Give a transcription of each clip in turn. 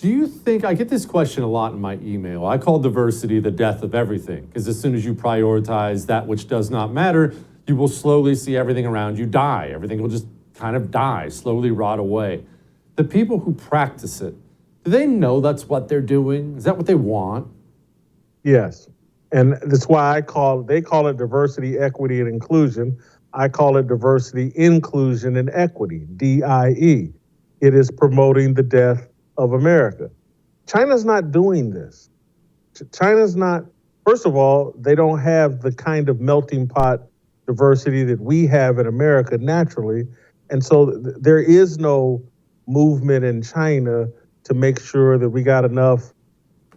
Do you think, I get this question a lot in my email. I call diversity the death of everything, because as soon as you prioritize that which does not matter, you will slowly see everything around you die. Everything will just kind of die, slowly rot away. The people who practice it, do they know that's what they're doing? Is that what they want? Yes. And that's why they call it diversity, equity, and inclusion. I call it diversity, inclusion, and equity, DIE. It is promoting the death of America. China's not doing this. China's not, first of all, they don't have the kind of melting pot diversity that we have in America naturally. And so there is no movement in China to make sure that we got enough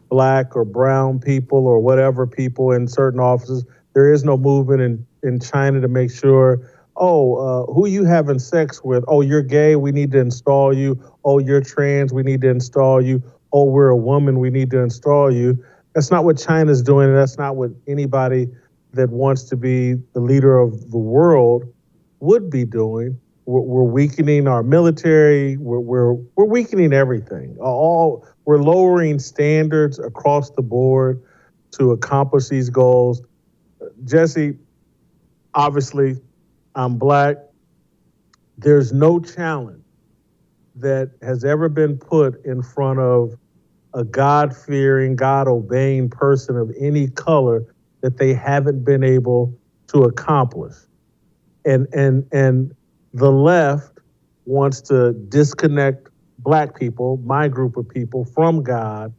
Black or brown people or whatever people in certain offices. There is no movement in China to make sure, who you having sex with? Oh, you're gay, we need to install you. Oh, you're trans, we need to install you. Oh, we're a woman, we need to install you. That's not what China's doing, and that's not what anybody that wants to be the leader of the world would be doing. We're weakening our military. We're weakening everything. We're lowering standards across the board to accomplish these goals. Jesse, obviously, I'm Black. There's no challenge that has ever been put in front of a God-fearing, God-obeying person of any color that they haven't been able to accomplish. And the left wants to disconnect Black people, my group of people, from God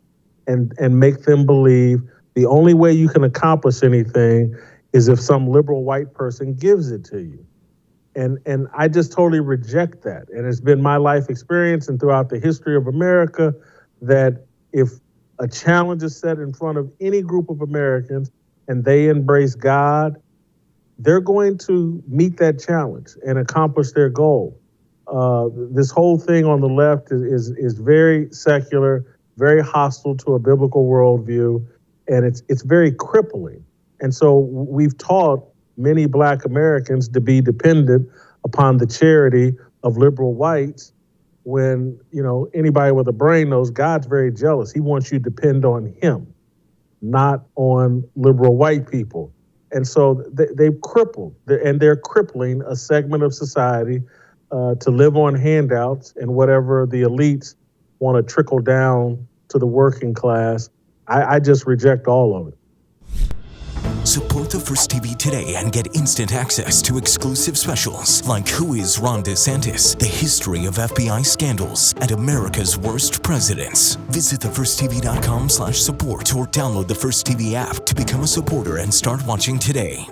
and make them believe the only way you can accomplish anything is if some liberal white person gives it to you. And I just totally reject that. And it's been my life experience and throughout the history of America that if a challenge is set in front of any group of Americans and they embrace God, they're going to meet that challenge and accomplish their goal. This whole thing on the left is very secular, very hostile to a biblical worldview, and it's very crippling. And so we've taught many Black Americans to be dependent upon the charity of liberal whites when, anybody with a brain knows God's very jealous. He wants you to depend on him, not on liberal white people. And so they've crippled, and they're crippling a segment of society to live on handouts and whatever the elites want to trickle down to the working class. I just reject all of it. Support the First TV today and get instant access to exclusive specials like Who is Ron DeSantis, the history of FBI scandals, and America's worst presidents. Visit thefirsttv.com/support or download the First TV app to become a supporter and start watching today.